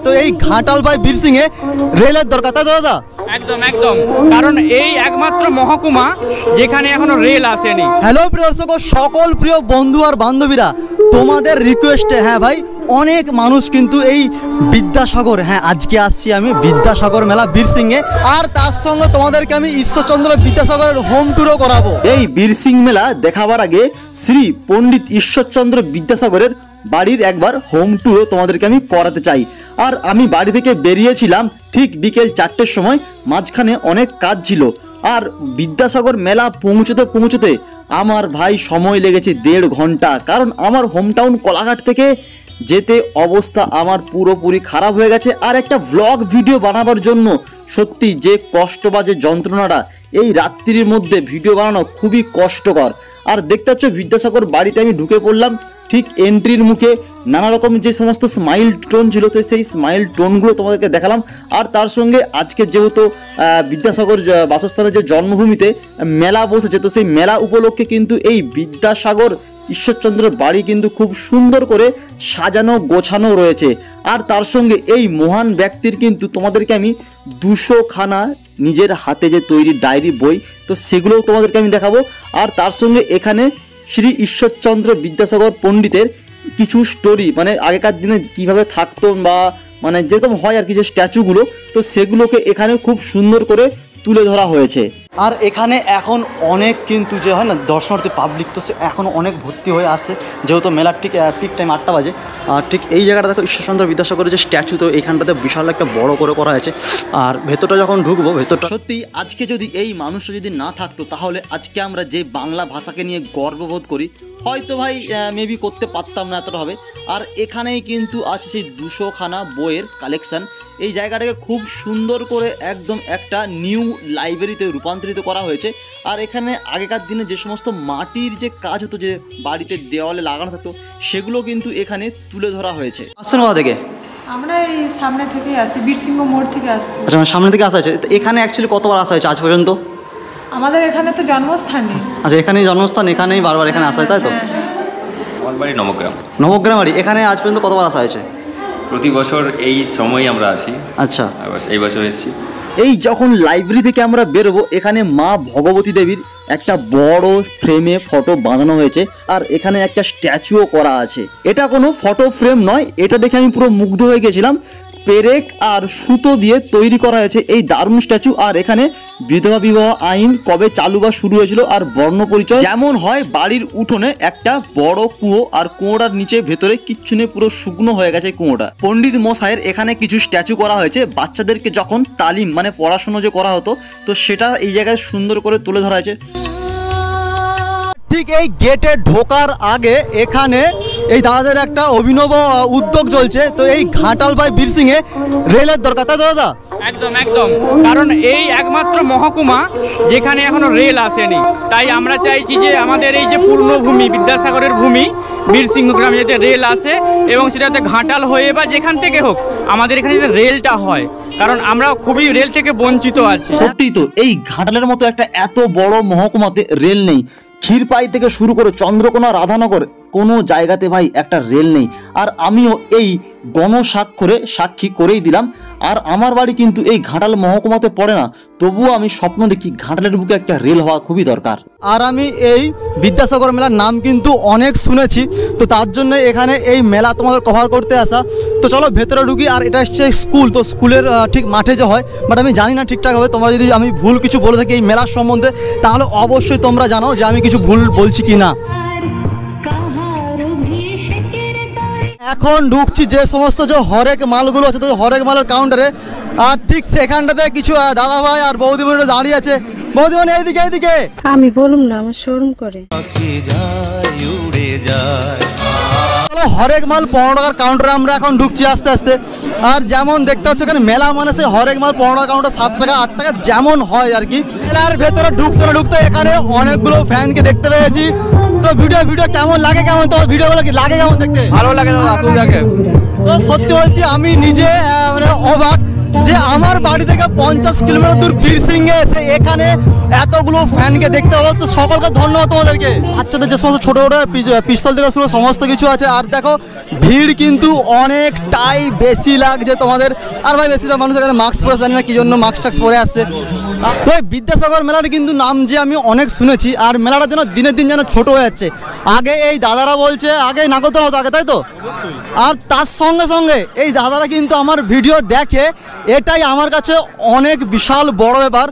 তো এই ঘাটাল বাই বীরসিং এ রেলের দরকার, তাই দাদা? একদম একদম, কারণ এই একমাত্র মহকুমা যেখানে এখনো রেল আসেনি। হ্যালো প্রিয় দর্শক, সকল প্রিয় বন্ধু আর বান্ধবীরা, তোমাদের রিকোয়েস্টে হ্যাঁ ভাই, অনেক মানুষ কিন্তু এই বিদ্যাসাগর, হ্যাঁ আজকে আসছি আমি বিদ্যাসাগর মেলা বীরসিং এ, আর তার সঙ্গে তোমাদেরকে আমি ঈশ্বরচন্দ্র বিদ্যাসাগরের হোম ট্যুরও করাবো। এই বীরসিং মেলা দেখাবার আগে শ্রী পণ্ডিত ঈশ্বরচন্দ্র বিদ্যাসাগরের বাড়ির একবার হোম ট্যুরও তোমাদেরকে আমি করাতে চাই। আর আমি বাড়ি থেকে বেরিয়েছিলাম ঠিক বিকেল 4টের সময়, মাঝখানে অনেক কাজ ছিল, আর বিদ্যাসাগর মেলা পৌঁছতে আমার ভাই সময় লেগেছে 1.5 ঘন্টা, কারণ আমার হোমটাউন কোলাঘাট থেকে যেতে অবস্থা আমার পুরোপুরি খারাপ হয়ে গেছে। আর একটা ভ্লগ ভিডিও বানাবার জন্য সত্যি যে কষ্ট বা যে যন্ত্রণাটা, এই রাত্রির মধ্যে ভিডিও বানানো খুবই কষ্টকর। আর দেখতে পাচ্ছ বিদ্যাসাগর বাড়িতে আমি ঢুকে পড়লাম, ঠিক এন্ট্রির মুখে নানা রকম যে সমস্ত স্মাইল টোন ছিল, তো সেই স্মাইল টোনগুলো তোমাদেরকে দেখালাম। আর তার সঙ্গে আজকে যেহেতু বিদ্যাসাগর বাসস্থানের যে জন্মভূমিতে মেলা বসেছে, তো সেই মেলা উপলক্ষে কিন্তু এই বিদ্যাসাগর ঈশ্বরচন্দ্রের বাড়ি কিন্তু খুব সুন্দর করে সাজানো গোছানো রয়েছে। আর তার সঙ্গে এই মহান ব্যক্তির কিন্তু তোমাদেরকে আমি 200খানা নিজের হাতে যে তৈরি ডায়েরি বই, তো সেগুলোও তোমাদেরকে আমি দেখাবো। আর তার সঙ্গে এখানে শ্রী ঈশ্বরচন্দ্র বিদ্যাসাগর পণ্ডিতের কিছু স্টোরি, মানে আগেকার দিনে কিভাবে থাকতো বা মানে যেরকম হয় আর কি, যে স্ট্যাচুগুলো, তো সেগুলোকে এখানে খুব সুন্দর করে তুলে ধরা হয়েছে। আর এখানে এখন অনেক কিন্তু যে হয় না দর্শনার্থী পাবলিক, তো সে এখন অনেক ভর্তি হয়ে আসে, যেহেতু মেলার ঠিক পিক টাইম 8টা বাজে। আর ঠিক এই জায়গাটা দেখো ঈশ্বরচন্দ্র বিদ্যাসাগরের যে স্ট্যাচু, তো এইখানটাতে বিশাল একটা বড় করে করা হয়েছে। আর ভেতরটা যখন ঢুকবো, ভেতরটা সত্যি আজকে যদি এই মানুষটা যদি না থাকতো, তাহলে আজকে আমরা যে বাংলা ভাষাকে নিয়ে গর্ববোধ করি, হয়তো ভাই মেবি করতে পারতাম না এতটা হবে। আর এখানেই কিন্তু আছে সেই 200খানা বইয়ের কালেকশান। এই জায়গাটাকে খুব সুন্দর করে একদম একটা নিউ লাইব্রেরিতে রূপান্তরিত করা হয়েছে। আর এখানে আগেকার দিনে যে সমস্ত মাটির যে কাজ হতো, যে বাড়িতে দেওয়ালে লাগানো থাকতো, সেগুলো কিন্তু এখানে তুলে ধরা হয়েছে। আসছেন কোথা থেকে? আমরা এই সামনে থেকে আসি, বীরসিংহ মোড় থেকে আসছি। আচ্ছা, মানে সামনে থেকে আসা হয়েছে। এখানে অ্যাকচুয়ালি কতবার আসা হয়েছে আজ পর্যন্ত? আমাদের এখানে তো জন্মস্থানই। আচ্ছা, এখানেই জন্মস্থান, এখানেই বারবার এখানে আসা হয়, তাই তো? আমার বাড়ি নবগ্রাম। নবগ্রাম বাড়ি। এখানে আজ পর্যন্ত কতবার আসা হয়েছে? প্রতি বছর এই সময় আমরা আসি। আচ্ছা, এই বছর এসেছি। এই যখন লাইব্রেরি থেকে আমরা বেরোবো, এখানে মা ভগবতী দেবীর একটা বড় ফ্রেমে ফটো বাঁধানো হয়েছে, আর এখানে একটা স্ট্যাচুও করা আছে। এটা কোনো ফটো ফ্রেম নয়, এটা দেখে আমি পুরো মুগ্ধ হয়ে গেছিলাম। পেরেক আর সুতো দিয়ে তৈরি করা হয়েছে এই দারুণ স্ট্যাচু। আর এখানে বিধবা বিবাহ আইন কবে চালু বা শুরু হয়েছিল, আর বর্ণ পরিচয় যেমন হয়, বাড়ির উঠোনে একটা বড় কুয়ো, আর কুয়োটার নিচে ভেতরে কিচ্ছু নেই, পুরো শুকনো হয়ে গেছে কুয়োটা। পণ্ডিত মশাইয়ের এখানে কিছু স্ট্যাচু করা হয়েছে, বাচ্চাদেরকে যখন তালিম মানে পড়াশুনো যে করা হতো, তো সেটা এই জায়গায় সুন্দর করে তুলে ধরা হয়েছে। ঠিক এই গেটে ঢোকার আগে এখানে এই দাদাদের একটা অভিনব উদ্যোগ চলছে। তো এই ঘাটাল বাই বীরসিং এ রেলের দরকার, তাই দাদা? একদম একদম, কারণ এই একমাত্র মহকুমা যেখানে এখনো রেল আসেনি। তাই আমরা চাইছি যে আমাদের এই যে পূর্ণভূমি, বিদ্যাসাগরের ভূমি বীরসিংহ গ্রামে যাতে রেল আসে, এবং সেটাতে ঘাটাল হয়ে বা যেখান থেকে হোক আমাদের এখানে যাতে রেলটা হয়, কারণ আমরা খুবই রেল থেকে বঞ্চিত আছি। সত্যি তো, এই ঘাটালের মতো একটা এত বড় মহকুমাতে রেল নেই। ক্ষীরপাই থেকে শুরু করে চন্দ্রকোনা, রাধানগর, কোনো জায়গাতে ভাই একটা রেল নেই। আর আমিও এই গণস্বাক্ষরে সাক্ষী করেই দিলাম। আর আমার বাড়ি কিন্তু এই ঘাটাল মহকুমাতে পড়ে না, তবুও আমি স্বপ্ন দেখি ঘাটালের বুকে একটা রেল হওয়া খুবই দরকার। আর আমি এই বিদ্যাসাগর মেলার নাম কিন্তু অনেক শুনেছি, তো তার জন্য এখানে এই মেলা তোমাদের কভার করতে আসা। তো চলো ভেতরে ঢুকি। আর এটা হচ্ছে স্কুল, তো স্কুলের ঠিক মাঠে যে হয়, বাট আমি জানি না ঠিকঠাকভাবে। তোমরা যদি আমি ভুল কিছু বলে থাকি এই মেলার সম্বন্ধে, তাহলে অবশ্যই তোমরা জানো যে আমি কিছু ভুল বলছি কি না। এখন ঢুকছি যে সমস্ত যে হরেক মালগুলো আছে, তো হরেক মালের কাউন্টারে। আর ঠিক সেখানটাতে কিছু দাদা ভাই আর বৌদিমণিরা দাঁড়িয়ে আছে। বৌদিমণি এইদিকে, এইদিকে। আমি বলুম না, আমার শোরুম করে। হরেক মাল 15 টাকার কাউন্টারে আমরা এখন ঢুকছি আস্তে আস্তে। আর যেমন দেখতে হচ্ছে এখানে মেলা মানে সেই হরেক মাল 15 টাকা কাউন্টার, 7 টাকা 8 টাকা যেমন হয় আর কি। মেলার ভেতরে ঢুকতে এখানে অনেকগুলো ফ্যানকে দেখতে পেয়েছি। তো ভিডিও কেমন লাগে, কেমন তোমার ভিডিওগুলো কি লাগে, কেমন দেখতে? ভালো লাগে দাদা, খুব লাগে। তো সত্যি বলছি আমি নিজে মানে অবাক যে আমার বাড়ি থেকে 50 কিলোমিটার দূর বীরসিংহে এসে এখানে এতগুলো ফ্যানকে দেখতে হলো, তো সকলকে ধন্যবাদ তোমাদেরকে। বাচ্চাদের যে সমস্ত ছোটো ছোটো পিস্তল থেকে শুরু সমস্ত কিছু আছে। আর দেখো ভিড় কিন্তু অনেকটাই বেশি লাগছে তোমাদের। আর ভাই বেশিরভাগ মানুষ এখানে মাস্ক পরে, জানি না কি জন্য মাস্ক টাস্ক পরে আসছে। তো এই বিদ্যাসাগর মেলার কিন্তু নাম যে আমি অনেক শুনেছি, আর মেলাটা যেন দিনের দিন যেন ছোট হয়ে যাচ্ছে। আগে এই দাদারা বলছে আগে নাগত হতো আগে, তাই তো? আর তার সঙ্গে সঙ্গে এই দাদারা কিন্তু আমার ভিডিও দেখে, এটাই আমার কাছে অনেক বিশাল বড় ব্যাপার।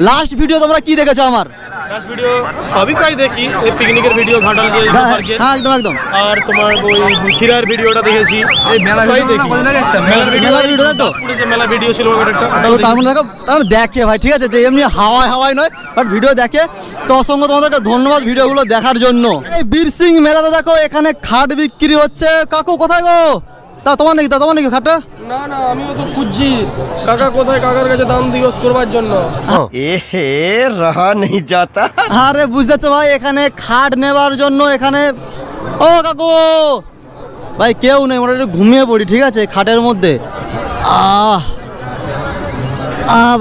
লাস্ট ভিডিও তোমরা কি দেখেছো আমার? লাস্ট ভিডিও সবই প্রায় দেখি, এই পিকনিকের ভিডিও, ঘাটাল গিয়ে পার্কে। হ্যাঁ একদম একদম। আর তোমার ওই ক্ষীরার ভিডিওটা দেখেছি, এই মেলা ভিডিও মেলার ভিডিও তাই তো? যে মেলা ভিডিও ছিল একটা, তো তার মধ্যে দেখো তার দেখে ভাই, ঠিক আছে, যে এমনি হাওয়ায় হাওয়ায় নয়, বাট ভিডিও দেখে। তো অসংখ্য তোমাদেরকে ধন্যবাদ ভিডিওগুলো দেখার জন্য। এই বীরসিং মেলাতে দেখো এখানে খাট বিক্রি হচ্ছে। কাকু কোথায় গো? তা তোমার নাকি খাটটা? না না, আমিও তো খুঁজছি কাকা কোথায়, কাকার কাছে দাম দিগস করবার জন্য। এহে রহা নেই যাতা। আরে বুঝতে পারছো ভাই, এখানে খাট নেবার জন্য এখানে, ও কাকু ভাই কেউ নেই, মোটা একটু ঘুমিয়ে পড়ি, ঠিক আছে, খাটের মধ্যে।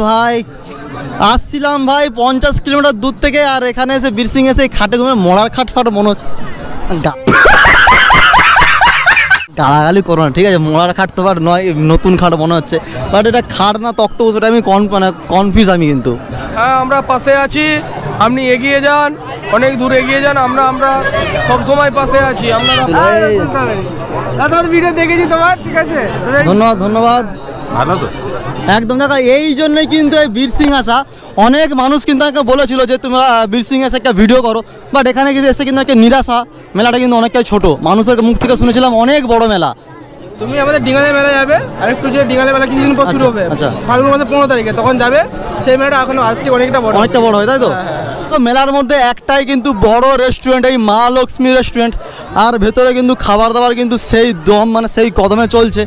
ভাই আসছিলাম ভাই 50 কিলোমিটার দূর থেকে, আর এখানে এসে বীরসিং এসে খাটে ঘুমিয়ে মরার খাট ফাট মনে হচ্ছে। গালাগালি করো না, ঠিক আছে, মরার খাট তো আর নয়, নতুন খাট মনে হচ্ছে, বাট এটা খাট না তক্ত, সেটা আমি কনফিউজ আমি কিন্তু। হ্যাঁ আমরা পাশে আছি, আপনি এগিয়ে যান, অনেক দূর এগিয়ে যান, আমরা সব সময় পাশে আছি। আপনারা ভিডিও দেখেছি তোমার, ঠিক আছে, ধন্যবাদ ধন্যবাদ। ভালো তো একদম। দেখো এই জন্যই কিন্তু এই বীরসিং আসা। অনেক মানুষ কিন্তু আমাকে বলেছিল যে তোমরা বীরসিং এসে একটা ভিডিও করো, বাট এখানে কিন্তু এসে কিন্তু একটা নিরাশা। মেলাটা কিন্তু অনেকটাই ছোট, মানুষের মুখ থেকে শুনেছিলাম অনেক বড় মেলা। তুমি আমাদের ডিঙ্গালে মেলা যাবে, আর একটু যে ডিঙ্গালে মেলা কিছুদিন পর শুরু হবে, আচ্ছা ফাল্গুন মাসের 15 তারিখে, তখন যাবে। সেই মেলাটা এখন আজকে অনেকটা বড় হয়, তাই তো? তো মেলার মধ্যে একটাই কিন্তু বড় রেস্টুরেন্ট, এই মা লক্ষ্মী রেস্টুরেন্ট। আর ভেতরে কিন্তু খাবার দাবার কিন্তু সেই দম, মানে সেই কদমে চলছে।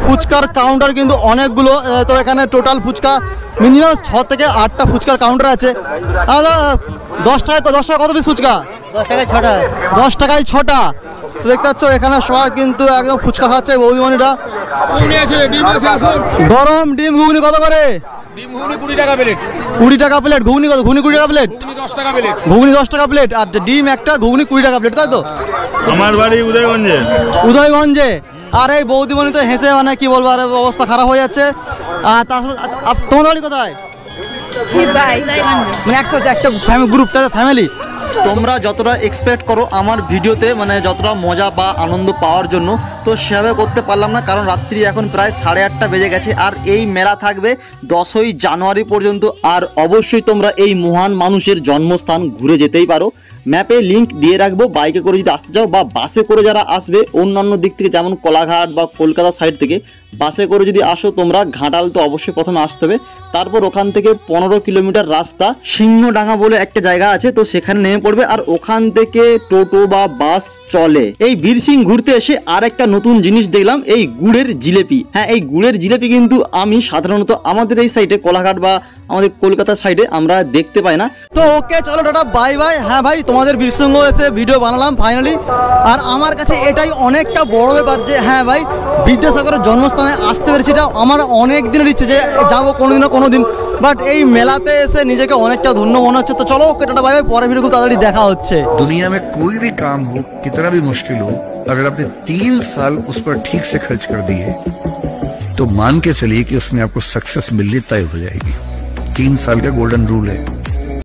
ফুচকার কাউন্টার কিন্তু অনেকগুলো। তো এখানে টোটাল ফুচকা মিনিমাম 6 থেকে 8টা ফুচকার কাউন্টার আছে। আর 10 টাকা কত পিস ফুচকা? 10 টাকায় 6টা। 10 টাকায় 6টা। তো দেখতে পাচ্ছ এখানে সবাই কিন্তু একদম ফুচকা খাচ্ছে, বৌদিমণিরা। গরম ডিম ঘুগনি কত করে? 20 টাকা প্লেট। 20 টাকা প্লেট ঘুগনি কত? ঘুগনি 20 টাকা প্লেট। 10 টাকা প্লেট। ঘুগনি 10 টাকা প্লেট, আর ডিম একটা, ঘুগনি 20 টাকা প্লেট, তাই তো? আমার বাড়ি উদয়গঞ্জে। উদয়গঞ্জে। আর এই বৌদিমণি তো হেসে, মানে কি বলবো, আর অবস্থা খারাপ হয়ে যাচ্ছে। আর তারপর তোমাদের বাড়ি কোথায়? মানে একসাথে একটা গ্রুপ, তাদের ফ্যামিলি। তোমরা যতটা এক্সপেক্ট করো আমার ভিডিওতে, মানে যতটা মজা বা আনন্দ পাওয়ার জন্য, তো সেভাবে করতে পারলাম না, কারণ রাত্রি এখন প্রায় 8:30 বেজে গেছে। আর এই মেলা থাকবে 10ই জানুয়ারি পর্যন্ত। আর অবশ্যই তোমরা এই মহান মানুষের জন্মস্থান ঘুরে যেতেই পারো। ম্যাপে লিঙ্ক দিয়ে রাখবো, বাইকে করে যদি আসতে চাও বা বাসে করে যারা আসবে অন্যান্য দিক থেকে, যেমন কোলাঘাট বা কলকাতা সাইড থেকে বাসে করে যদি আসো তোমরা, ঘাটাল তো অবশ্যই প্রথমে আসতে হবে। তারপর ওখান থেকে 15 কিলোমিটার রাস্তা সিংহডাঙ্গা বলে একটা জায়গা আছে, তো সেখানে নেমে পড়বে। আর ওখান থেকে টোটো বা বাস চলে। এই বীরসিং ঘুরতে এসে আর একটা নতুন জিনিস দেখলাম, এই গুড়ের জিলেপি। হ্যাঁ, এই গুড়ের জিলেপি কিন্তু আমি সাধারণত আমাদের এই সাইডে কোলাঘাট বা আমাদের কলকাতার সাইডে আমরা দেখতে পাই না। তো ওকে চলো টাটা বাই বাই। হ্যাঁ ভাই, তোমাদের বীরসিংহ এসে ভিডিও বানালাম ফাইনালি। আর আমার কাছে এটাই অনেকটা বড় ব্যাপার যে হ্যাঁ ভাই, বিদ্যাসাগরের জন্মস্থানে আসতে পেরেছি। এটা আমার অনেক দিনের ইচ্ছে যে যাবো কোনোদিন না কোনোদিন, বাট এই মেলাতে এসে নিজেকে অনেকটা ধন্য মনে হচ্ছে। তো চলো ওকে টাটা বাই বাই, পরে ভিডিও খুব তাড়াতাড়ি দেখা হচ্ছে। दुनिया में कोई भी काम हो, कितना भी मुश्किल हो, अगर आपने 3 साल उस पर ठीक से खर्च कर दिए तो मान के चलिए कि उसमें आपको सक्सेस मिलनी तय हो जाएगी। 3 साल का गोल्डन रूल है।